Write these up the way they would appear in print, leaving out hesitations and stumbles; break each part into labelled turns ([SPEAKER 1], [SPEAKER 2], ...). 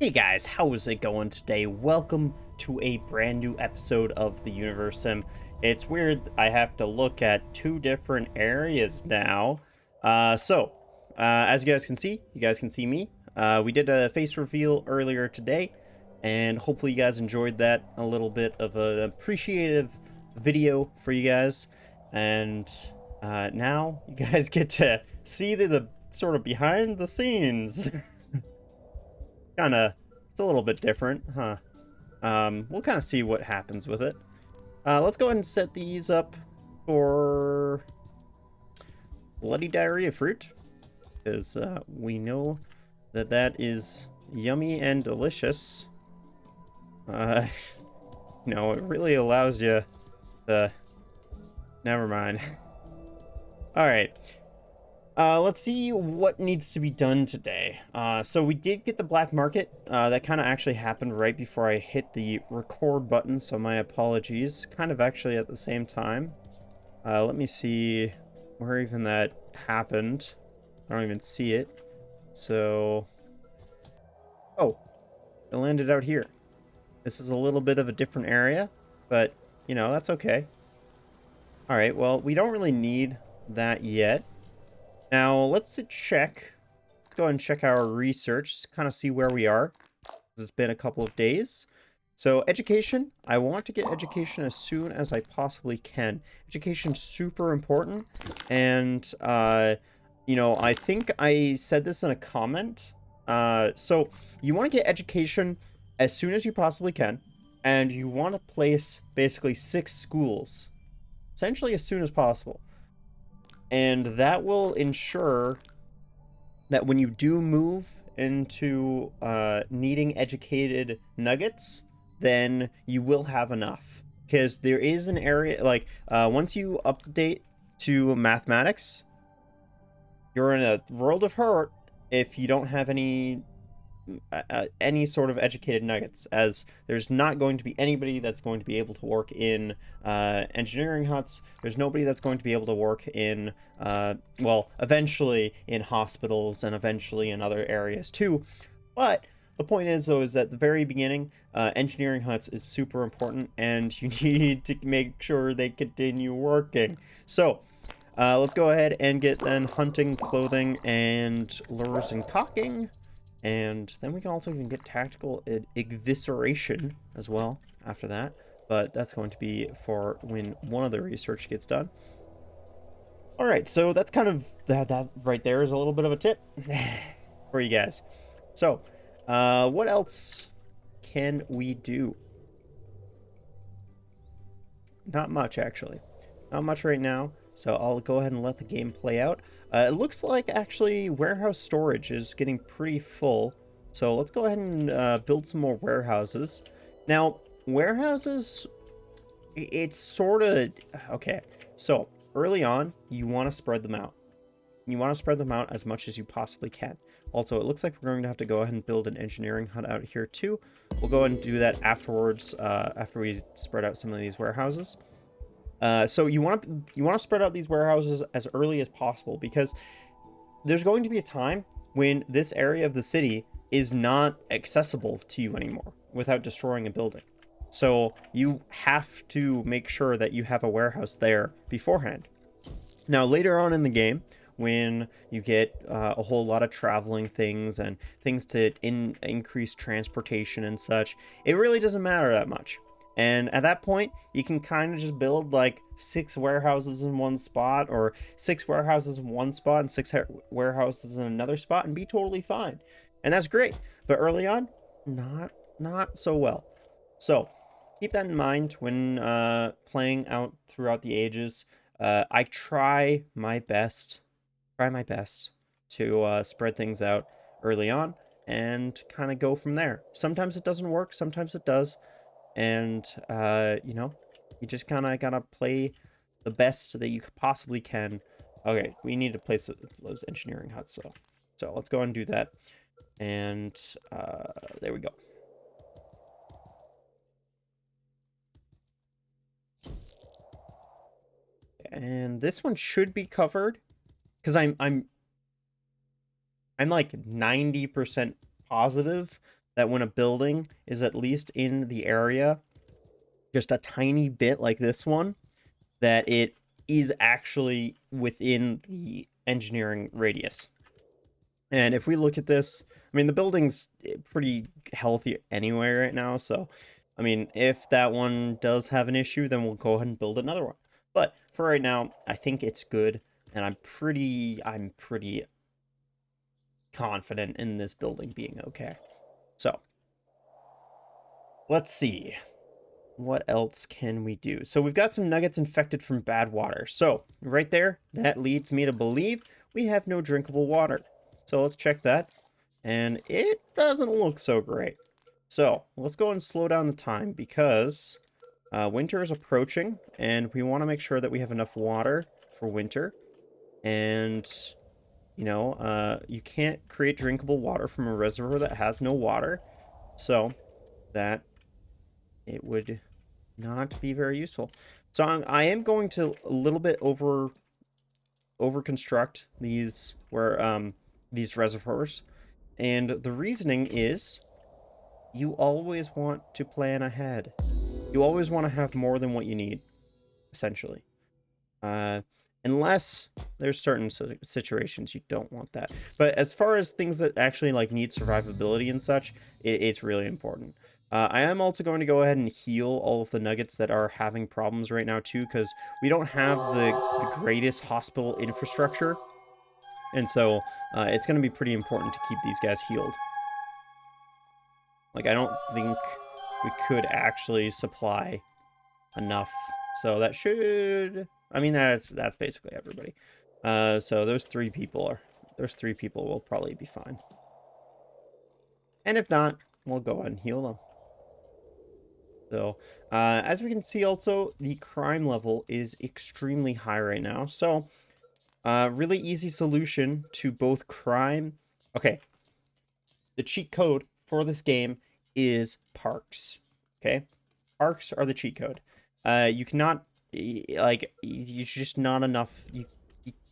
[SPEAKER 1] Hey guys, how's it going today? Welcome to a brand new episode of the Universim. It's weird, I have to look at two different areas now. As you guys can see me. We did a face reveal earlier today, and hopefully you guys enjoyed that. A little bit of an appreciative video for you guys. And now you guys get to see the sort of behind the scenes. kind of It's a little bit different, huh? We'll kind of see what happens with it. Let's go ahead and set these up for bloody diarrhea fruit, because we know that that is yummy and delicious. Uh, it really allows you to... Never mind. All right. Let's see what needs to be done today. So we did get the black market. That kind of actually happened right before I hit the record button, so my apologies. Kind of actually at the same time. Let me see where even that happened. I don't even see it. So... Oh, it landed out here. This is a little bit of a different area, but, that's okay. Alright, well, we don't really need that yet. Now, let's check. Let's go ahead and check our research, kind of see where we are. It's been a couple of days. So, education. I want to get education as soon as I possibly can. Education's super important. And, I think I said this in a comment. So, you want to get education as soon as you possibly can. And you want to place basically 6 schools. Essentially as soon as possible. And that will ensure that when you do move into needing educated nuggets, then you will have enough. Because there is an area, once you update to mathematics, you're in a world of hurt if you don't have any sort of educated nuggets, as there's not going to be anybody that's going to be able to work in engineering huts. There's nobody that's going to be able to work in eventually in hospitals and eventually in other areas too. But the point is, though, is that at the very beginning, engineering huts is super important, and you need to make sure they continue working. So let's go ahead and get then hunting, clothing, and lures and cocking. And then we can also even get tactical evisceration as well after that. But that's going to be for when one of the research gets done. All right, so that's kind of that right there is a little bit of a tip for you guys. So, what else can we do? Not much, actually. Not much right now. So I'll go ahead and let the game play out. It looks like actually warehouse storage is getting pretty full. So let's go ahead and build some more warehouses. Now, warehouses, it's sort of... Okay, so early on, you want to spread them out. You want to spread them out as much as you possibly can. Also, it looks like we're going to have to go ahead and build an engineering hut out here too. We'll go ahead and do that afterwards, after we spread out some of these warehouses. So you want to spread out these warehouses as early as possible, because there's going to be a time when this area of the city is not accessible to you anymore without destroying a building. So you have to make sure that you have a warehouse there beforehand. Now, later on in the game, when you get a whole lot of traveling things and things to increase transportation and such, it really doesn't matter that much. And at that point, you can kind of just build like 6 warehouses in one spot, or 6 warehouses in one spot and 6 warehouses in another spot, and be totally fine. And that's great. But early on, not so well. So keep that in mind when playing out throughout the ages. I try my best to spread things out early on and kind of go from there. Sometimes it doesn't work, sometimes it does. And, you just kind of gotta play the best that you possibly can. Okay, we need to place those engineering huts, so let's go and do that. And, there we go. And this one should be covered, because I'm like 90% positive that when a building is at least in the area, just a tiny bit like this one, that it is actually within the engineering radius. And if we look at this, I mean, the building's pretty healthy anyway right now. So, I mean, if that one does have an issue, then we'll go ahead and build another one. But for right now, I think it's good. And I'm pretty confident in this building being okay. So, let's see. What else can we do? So we've got some nuggets infected from bad water. So right there, that leads me to believe we have no drinkable water. So let's check that. And it doesn't look so great. So let's go and slow down the time because winter is approaching and we want to make sure that we have enough water for winter. And, you know, you can't create drinkable water from a reservoir that has no water. So that it would not be very useful. So I am going to a little bit over construct these reservoirs, and the reasoning is you always want to plan ahead. You always want to have more than what you need, essentially. Unless there's certain situations you don't want that. But as far as things that actually like need survivability and such, it's really important. I am also going to go ahead and heal all of the nuggets that are having problems right now too, because we don't have the greatest hospital infrastructure. And so it's going to be pretty important to keep these guys healed. Like, I don't think we could actually supply enough. So that should... I mean, that's basically everybody. So those three people will probably be fine. And if not, we'll go ahead and heal them. So, as we can see also, the crime level is extremely high right now. So, really easy solution to both crime... Okay. The cheat code for this game is parks. Okay? Parks are the cheat code. You cannot... Like, you just not enough... You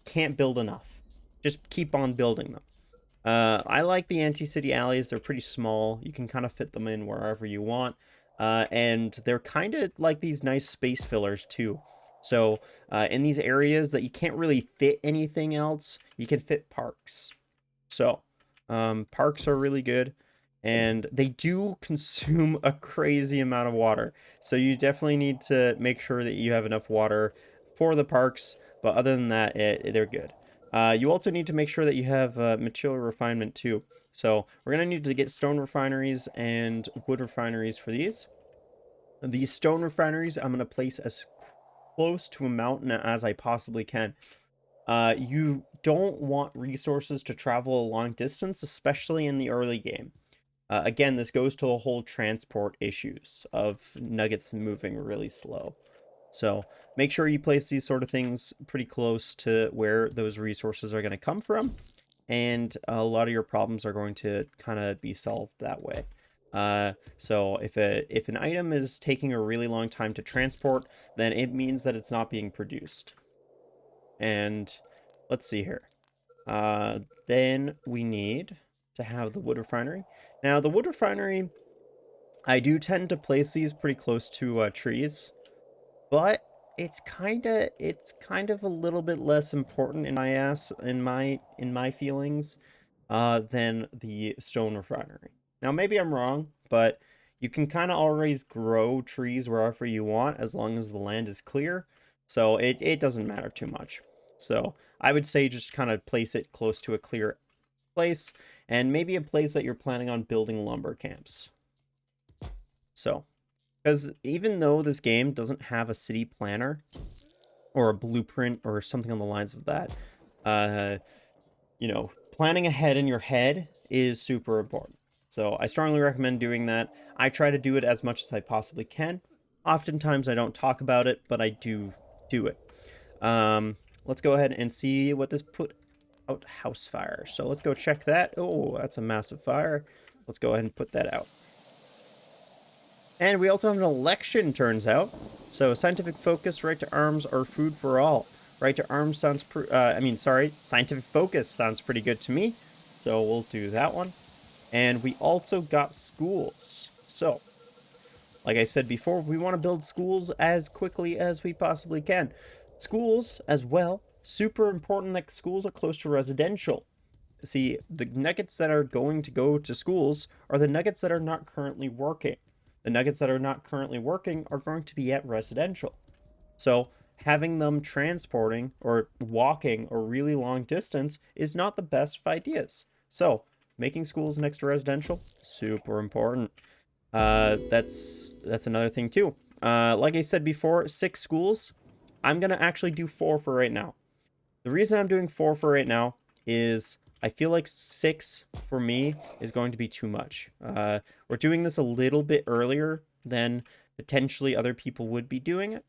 [SPEAKER 1] can't build enough. Just keep on building them. I like the anti-city alleys. They're pretty small. You can kind of fit them in wherever you want. And they're kind of like these nice space fillers too. So in these areas that you can't really fit anything else, you can fit parks. So parks are really good. And they do consume a crazy amount of water. So you definitely need to make sure that you have enough water for the parks. But other than that, they're good. You also need to make sure that you have material refinement too. So we're going to need to get stone refineries and wood refineries for these. These stone refineries I'm going to place as close to a mountain as I possibly can. You don't want resources to travel a long distance, especially in the early game. Again, this goes to the whole transport issues of nuggets moving really slow. So make sure you place these sort of things pretty close to where those resources are going to come from. And a lot of your problems are going to kind of be solved that way. So if an item is taking a really long time to transport, then it means that it's not being produced. And let's see here. Then we need to have the wood refinery. Now, the wood refinery, I do tend to place these pretty close to trees, but it's kind of a little bit less important in my feelings than the stone refinery. Now, maybe I'm wrong, but you can kind of always grow trees wherever you want as long as the land is clear. So it doesn't matter too much. So I would say just kind of place it close to a clear place, and maybe a place that you're planning on building lumber camps. So, because even though this game doesn't have a city planner or a blueprint or something on the lines of that, you know, planning ahead in your head is super important. So I strongly recommend doing that. I try to do it as much as I possibly can. Oftentimes I don't talk about it, but I do it. Let's go ahead and see what this put out. House fire. So let's go check that. Oh, that's a massive fire. Let's go ahead and put that out. And we also have an election, turns out. So scientific focus, right to arms, or food for all. Right to arms sounds scientific focus sounds pretty good to me. So we'll do that one. And we also got schools. So, like I said before, we want to build schools as quickly as we possibly can. Schools, as well, super important that schools are close to residential. See, the nuggets that are going to go to schools are the nuggets that are not currently working. The nuggets that are not currently working are going to be at residential. So having them transporting or walking a really long distance is not the best of ideas. So making schools next to residential, super important. That's another thing too. Like I said before, 6 schools. I'm gonna actually do 4 for right now. The reason I'm doing 4 for right now is I feel like 6 for me is going to be too much. We're doing this a little bit earlier than potentially other people would be doing it.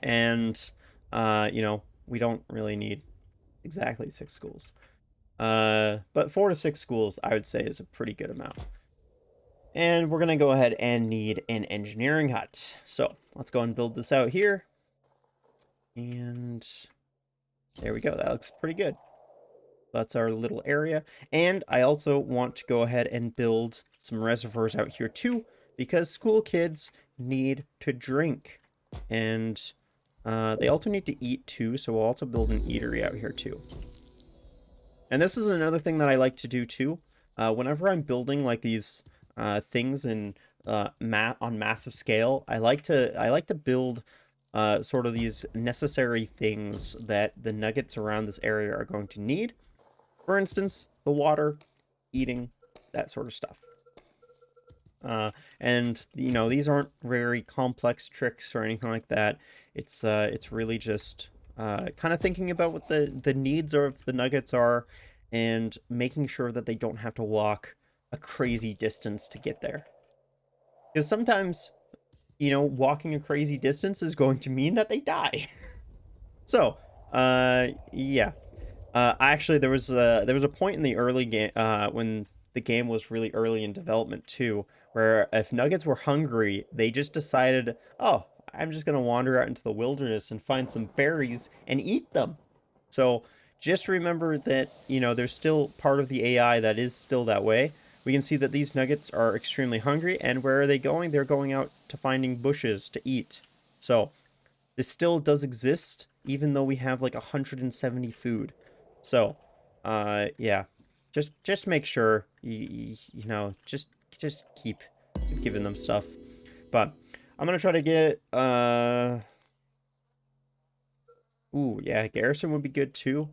[SPEAKER 1] And, we don't really need exactly 6 schools. But 4 to 6 schools, I would say, is a pretty good amount. And we're going to go ahead and need an engineering hut. So let's go and build this out here. And there we go. That looks pretty good. That's our little area. And I also want to go ahead and build some reservoirs out here too, because school kids need to drink. And they also need to eat too, so we'll also build an eatery out here too. And this is another thing that I like to do too. Whenever I'm building like these things in on massive scale, I like to build sort of these necessary things that the nuggets around this area are going to need. For instance, the water, eating, that sort of stuff. And these aren't very complex tricks or anything like that. It's really just kind of thinking about what the needs of the nuggets are and making sure that they don't have to walk a crazy distance to get there. Because sometimes, walking a crazy distance is going to mean that they die. So, yeah. Actually, there was a point in the early game when the game was really early in development too, where if nuggets were hungry, they just decided, oh, I'm just gonna wander out into the wilderness and find some berries and eat them. So just remember that there's still part of the AI that is still that way. We can see that these nuggets are extremely hungry, and where are they going? They're going out to finding bushes to eat. So this still does exist, even though we have like 170 food. So, yeah, just make sure just keep giving them stuff. But I'm gonna try to get ooh, yeah, garrison would be good too.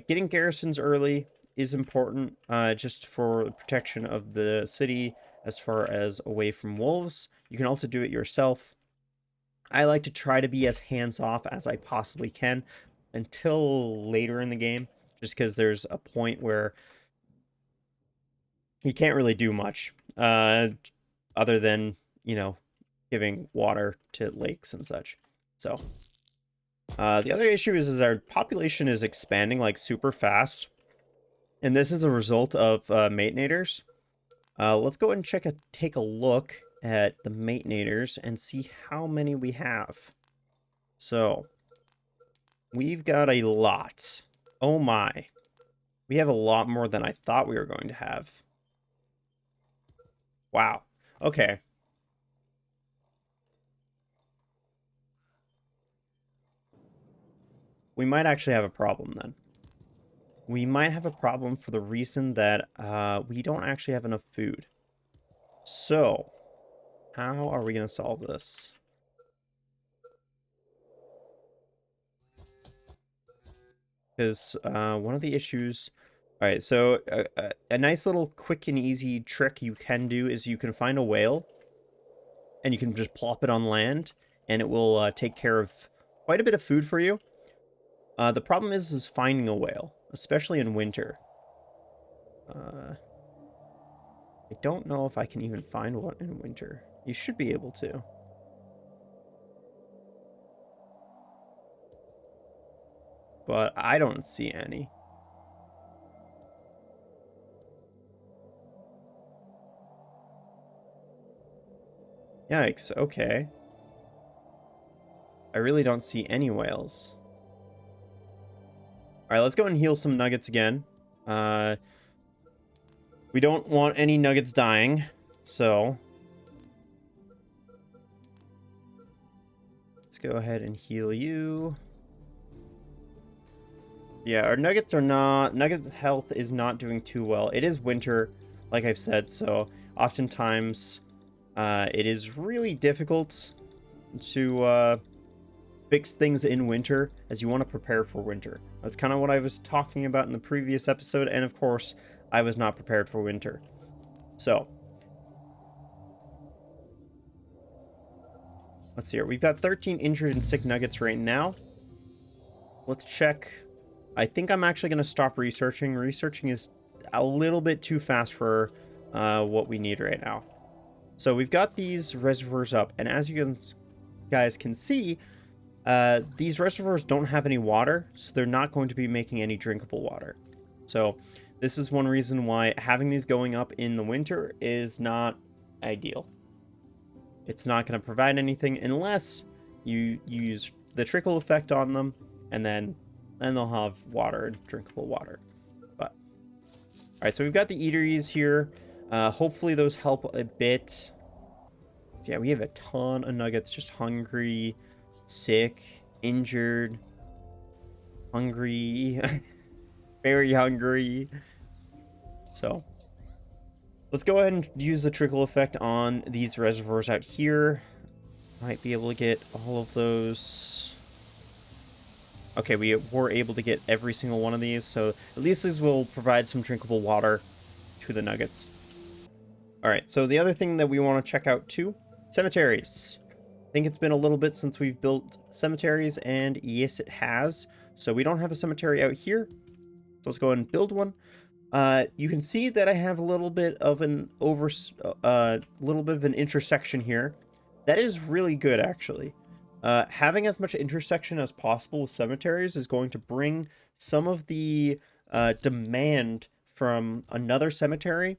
[SPEAKER 1] Getting garrisons early is important, just for the protection of the city as far as away from wolves. You can also do it yourself. I like to try to be as hands-off as I possibly can until later in the game, just because there's a point where you can't really do much, other than, giving water to lakes and such. So, the other issue is our population is expanding like super fast, and this is a result of maintenators. Let's go ahead and take a look at the maintenators and see how many we have. So, we've got a lot. Oh my. We have a lot more than I thought we were going to have. Wow. Okay. We might actually have a problem then. We might have a problem for the reason that we don't actually have enough food. So, how are we going to solve this? Because one of the issues... Alright, so a nice little quick and easy trick you can do is you can find a whale, and you can just plop it on land, and it will take care of quite a bit of food for you. The problem is finding a whale, especially in winter. I don't know if I can even find one in winter. You should be able to. But I don't see any. Yikes, okay. I really don't see any whales. Alright, let's go and heal some nuggets again. We don't want any nuggets dying, so let's go ahead and heal you. Yeah, our nuggets are not... Nuggets' health is not doing too well. It is winter, like I've said, so oftentimes it is really difficult to fix things in winter, as you want to prepare for winter. That's kind of what I was talking about in the previous episode, and of course, I was not prepared for winter. So, let's see here. We've got 13 injured and sick nuggets right now. Let's check. I think I'm actually going to stop researching. Researching is a little bit too fast for what we need right now. So we've got these reservoirs up, and as you guys can see, these reservoirs don't have any water, so they're not going to be making any drinkable water. So this is one reason why having these going up in the winter is not ideal. It's not going to provide anything unless you use the trickle effect on them, and then they'll have water, drinkable water. But all right, so we've got the eateries here. Hopefully those help a bit. So yeah, we have a ton of nuggets, just hungry, sick, injured, hungry, very hungry. So let's go ahead and use the trickle effect on these reservoirs out here. Might be able to get all of those. Okay, we were able to get every single one of these, so at least these will provide some drinkable water to the nuggets. All right, so the other thing that we want to check out too, cemeteries. I think it's been a little bit since we've built cemeteries, and yes, it has. So we don't have a cemetery out here. So let's go ahead and build one. You can see that I have a little bit of an intersection here. That is really good, actually. Having as much intersection as possible with cemeteries is going to bring some of the demand from another cemetery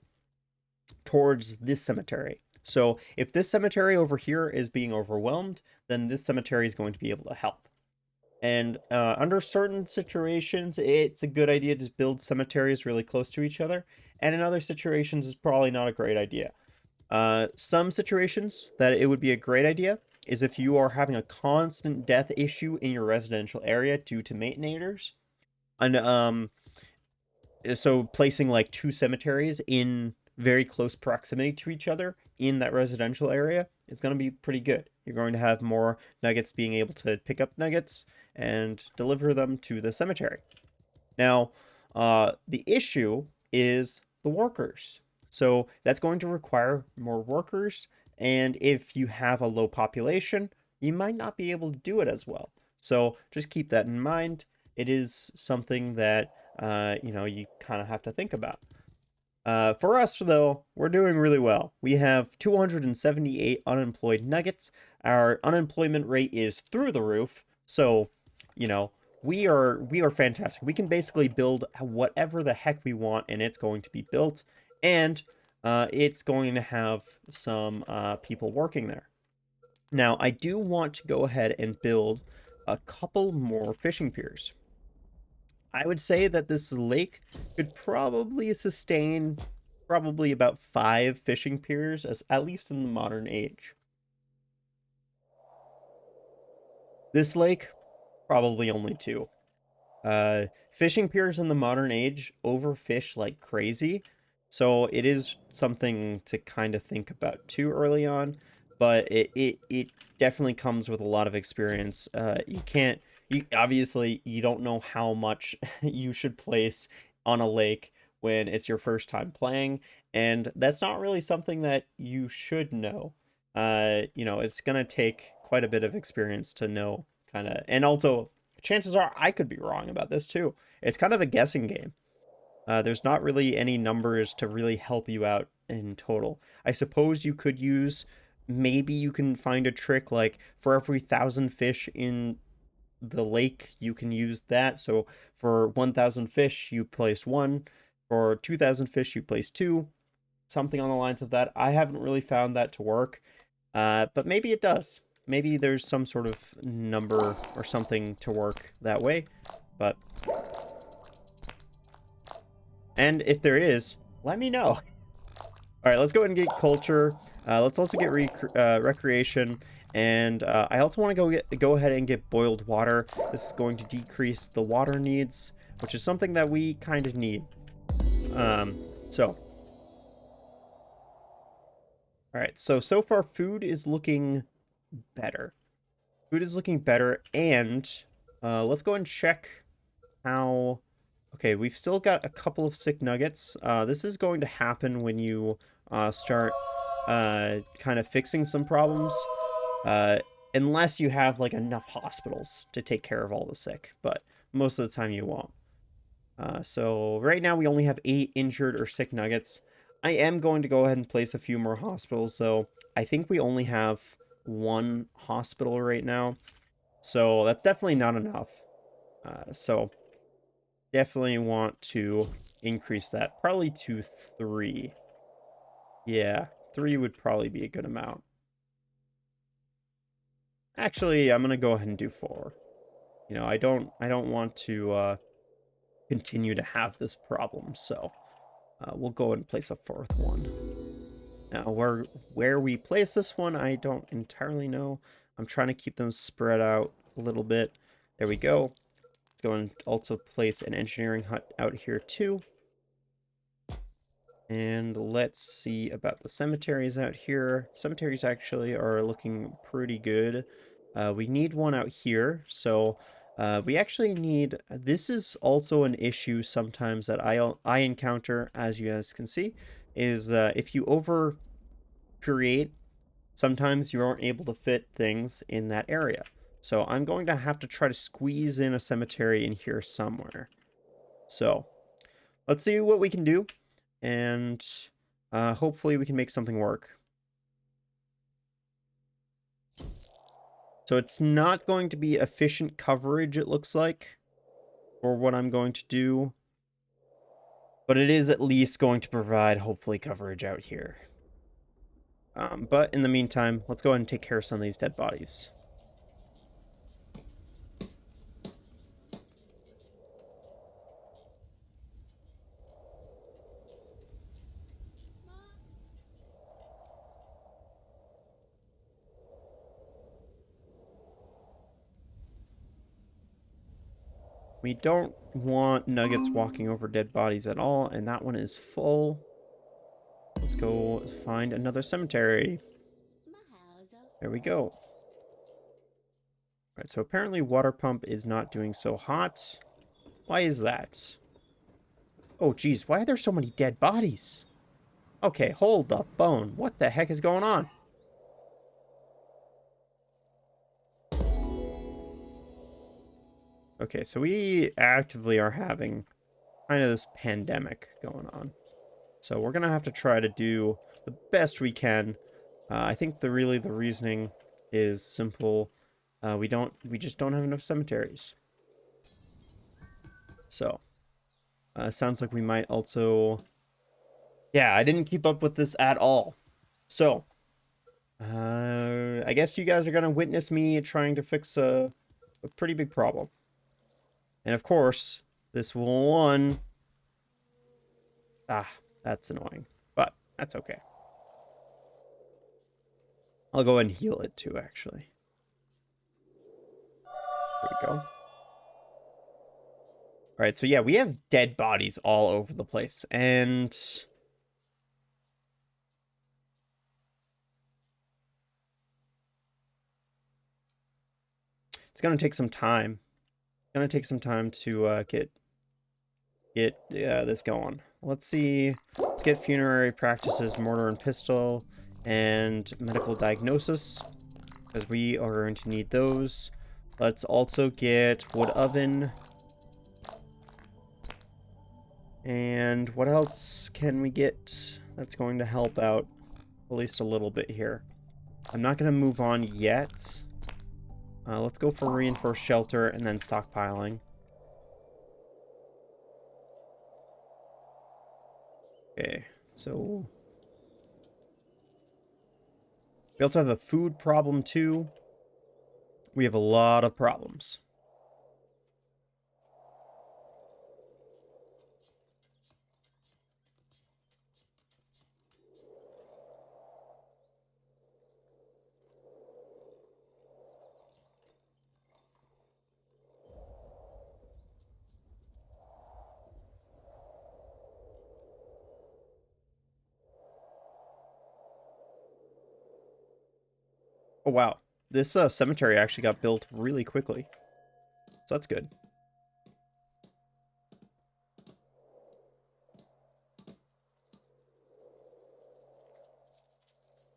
[SPEAKER 1] towards this cemetery. So if this cemetery over here is being overwhelmed, then this cemetery is going to be able to help. And under certain situations, it's a good idea to build cemeteries really close to each other. And in other situations, it's probably not a great idea. Some situations that it would be a great idea is if you are having a constant death issue in your residential area due to maintenators. And so placing like 2 cemeteries in very close proximity to each other in that residential area is going to be pretty good. You're going to have more nuggets being able to pick up nuggets and deliver them to the cemetery. Now, the issue is the workers. So that's going to require more workers, and if you have a low population, you might not be able to do it as well. So just keep that in mind. It is something that you kind of have to think about. For us, though, we're doing really well. We have 278 unemployed nuggets. Our unemployment rate is through the roof. So, we are fantastic. We can basically build whatever the heck we want, and it's going to be built. And it's going to have some people working there. Now, I do want to go ahead and build a couple more fishing piers. I would say that this lake could probably sustain about 5 fishing piers, at least in the modern age. This lake, probably only 2. Fishing piers in the modern age overfish like crazy, so it is something to kind of think about too early on, but it definitely comes with a lot of experience. Obviously, you don't know how much you should place on a lake when it's your first time playing, and that's not really something that you should know. It's gonna take quite a bit of experience to know, kind of, and also chances are I could be wrong about this too. It's kind of a guessing game. There's not really any numbers to really help you out in total. I suppose you could maybe you can find a trick like for every 1,000 fish in the lake, you can use that. So for 1,000 fish, you place 1. For 2,000 fish, you place 2. Something on the lines of that. I haven't really found that to work, but maybe it does. Maybe there's some sort of number or something to work that way, but... And if there is, let me know. All right, let's go ahead and get culture. Let's also get recreation. And I also want to go ahead and get boiled water. This is going to decrease the water needs, which is something that we kind of need. So. All right, so far food is looking better. Food is looking better, and let's go and check how... Okay, we've still got a couple of sick nuggets. This is going to happen when you start kind of fixing some problems. Unless you have like enough hospitals to take care of all the sick, but most of the time you won't. So right now we only have 8 injured or sick nuggets. I am going to go ahead and place a few more hospitals, so I think we only have 1 hospital right now. So that's definitely not enough. So definitely want to increase that, probably to 3. Yeah, 3 would probably be a good amount. Actually, I'm gonna go ahead and do 4. You know, I don't want to continue to have this problem, so we'll go ahead and place a 4th one. Now, where we place this one, I don't entirely know. I'm trying to keep them spread out a little bit. There we go. Let's go and also place an engineering hut out here too. And let's see about the cemeteries out here. Cemeteries actually are looking pretty good. We need one out here, so we actually need... This is also an issue sometimes that I encounter, as you guys can see, is if you over create, sometimes you aren't able to fit things in that area. So I'm going to have to try to squeeze in a cemetery in here somewhere. So let's see what we can do, and hopefully we can make something work. So it's not going to be efficient coverage, it looks like, for what I'm going to do. But it is at least going to provide, hopefully, coverage out here. But in the meantime, let's go ahead and take care of some of these dead bodies. We don't want nuggets walking over dead bodies at all, and that one is full. Let's go find another cemetery. There we go. All right, so apparently water pump is not doing so hot. Why is that? Oh, geez, why are there so many dead bodies? Okay, hold the phone. What the heck is going on? Okay, so we actively are having kind of this pandemic going on. So we're going to have to try to do the best we can. I think the reasoning is simple. We just don't have enough cemeteries. So, sounds like we might also... Yeah, I didn't keep up with this at all. So, I guess you guys are going to witness me trying to fix a pretty big problem. And of course, this one... Ah, that's annoying. But that's okay. I'll go ahead and heal it too, actually. There we go. Alright, so yeah, we have dead bodies all over the place. And... it's going to take some time. It's going to take some time to get this going. Let's see. Let's get funerary practices, mortar and pistol, and medical diagnosis, because we are going to need those. Let's also get wood oven. And what else can we get that's going to help out at least a little bit here? I'm not going to move on yet. Let's go for reinforced shelter and then stockpiling. Okay, so... we also have a food problem too. We have a lot of problems. Oh, wow. This cemetery actually got built really quickly. So that's good.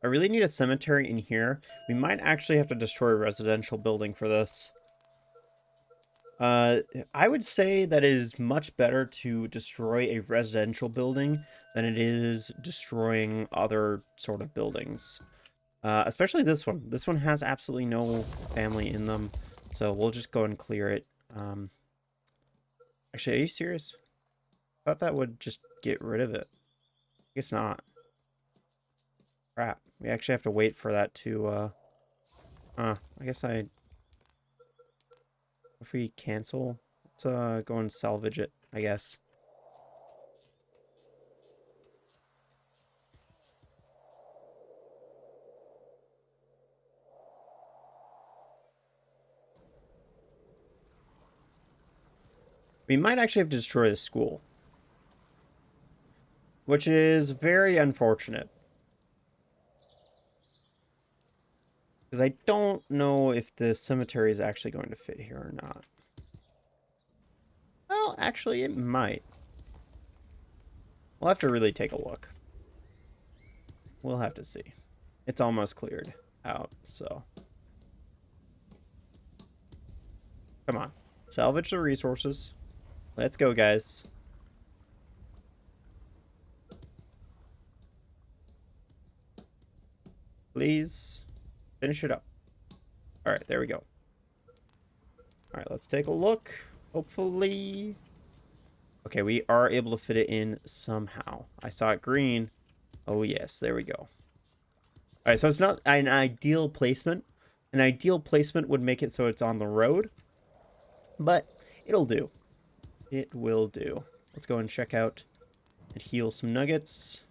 [SPEAKER 1] I really need a cemetery in here. We might actually have to destroy a residential building for this. I would say that it is much better to destroy a residential building than it is destroying other sort of buildings. Especially this one. This one has absolutely no family in them, so we'll just go and clear it. Actually, are you serious? I thought that would just get rid of it. I guess not. Crap. We actually have to wait for that to, I guess if we cancel, let's, go and salvage it, I guess. We might actually have to destroy the school, which is very unfortunate. Because I don't know if the cemetery is actually going to fit here or not. Well, actually, it might. We'll have to really take a look. We'll have to see. It's almost cleared out, so. Come on. Salvage the resources. Let's go, guys. Please finish it up. All right, there we go. All right, let's take a look. Hopefully. Okay, we are able to fit it in somehow. I saw it green. Oh, yes, there we go. All right, so it's not an ideal placement. An ideal placement would make it so it's on the road, but it'll do. It will do. Let's go and check out and heal some nuggets.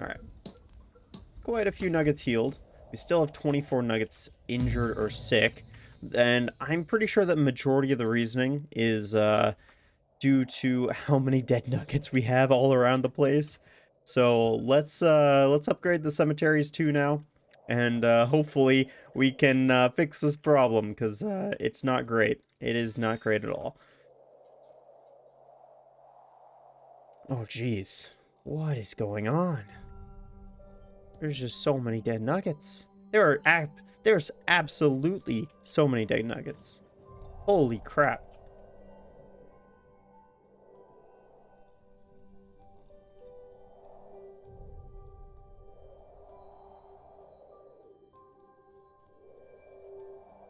[SPEAKER 1] All right. It's quite a few nuggets healed. We still have 24 nuggets injured or sick. And I'm pretty sure that majority of the reasoning is due to how many dead nuggets we have all around the place. So let's upgrade the cemeteries too now. And hopefully we can fix this problem, because it's not great. It is not great at all. Oh, jeez. What is going on? There's just so many dead nuggets. There's absolutely so many dead nuggets. Holy crap.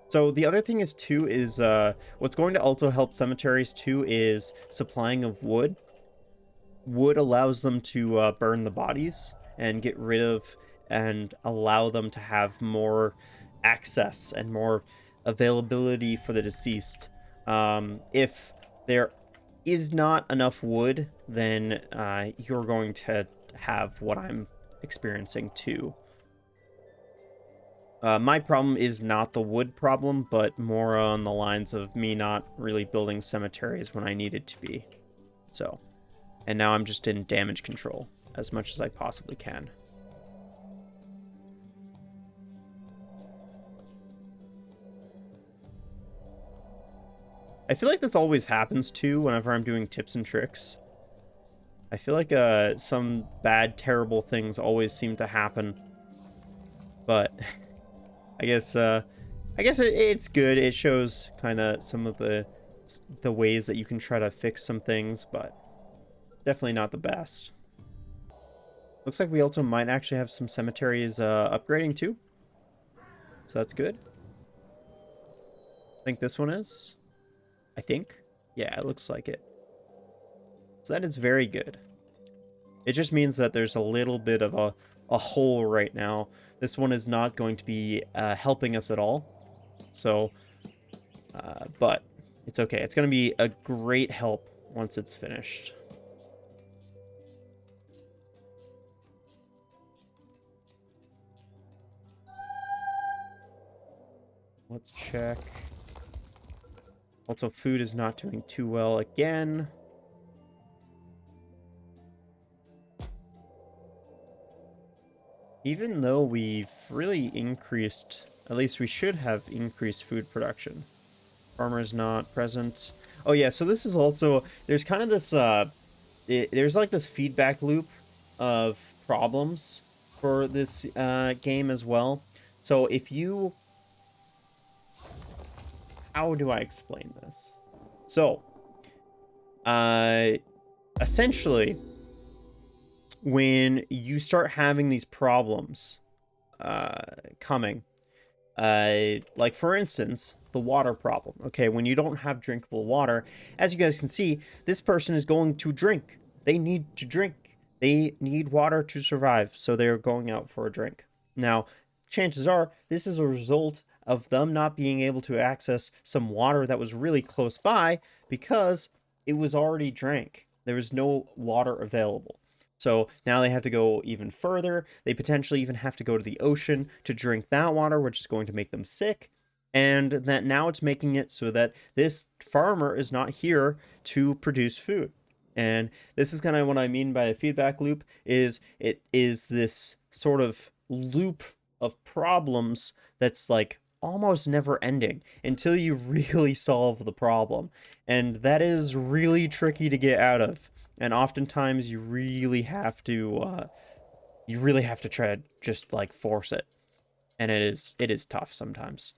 [SPEAKER 1] So the other thing is too is what's going to also help cemeteries too is supplying of wood. Wood allows them to burn the bodies and get rid of and allow them to have more access and more availability for the deceased. If there is not enough wood, then you're going to have what I'm experiencing too. My problem is not the wood problem, but more on the lines of me not really building cemeteries when I needed to be. So, and now I'm just in damage control as much as I possibly can. I feel like this always happens too whenever I'm doing tips and tricks. I feel like some bad, terrible things always seem to happen. But I guess it's good. It shows kind of some of the ways that you can try to fix some things, but definitely not the best. Looks like we also might actually have some cemeteries upgrading too. So that's good. I think this one is. I think. Yeah, it looks like it. So that is very good. It just means that there's a little bit of a hole right now. This one is not going to be helping us at all. So, but it's okay. It's going to be a great help once it's finished. Let's check. Also, food is not doing too well again. Even though we've really increased, at least we should have increased food production. Farmer's not present. Oh yeah, so this is also, there's kind of this, there's like this feedback loop of problems for this game as well. So if you, how do I explain this? So, essentially, when you start having these problems coming, like for instance, the water problem. Okay, when you don't have drinkable water, as you guys can see, this person is going to drink. They need to drink. They need water to survive, so they're going out for a drink. Now, chances are this is a result of them not being able to access some water that was really close by because it was already drank. There was no water available. So now they have to go even further. They potentially even have to go to the ocean to drink that water, which is going to make them sick. And that now it's making it so that this farmer is not here to produce food. And this is kind of what I mean by a feedback loop, is it is this sort of loop of problems that's like almost never ending until you really solve the problem. And that is really tricky to get out of. And oftentimes you really have to try to just like force it. And it is tough sometimes.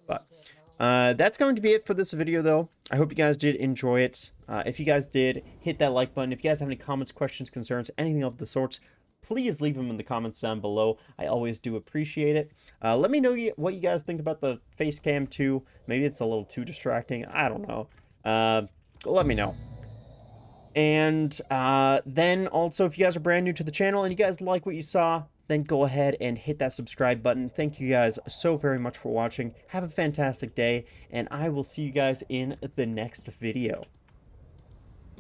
[SPEAKER 1] But that's going to be it for this video, though. I hope you guys did enjoy it. If you guys did, hit that like button. If you guys have any comments, questions, concerns, anything of the sorts, please leave them in the comments down below. I always do appreciate it. Let me know what you guys think about the face cam too. Maybe it's a little too distracting. I don't know. Let me know. And then also, if you guys are brand new to the channel and you guys like what you saw, then go ahead and hit that subscribe button. Thank you guys so very much for watching. Have a fantastic day, and I will see you guys in the next video.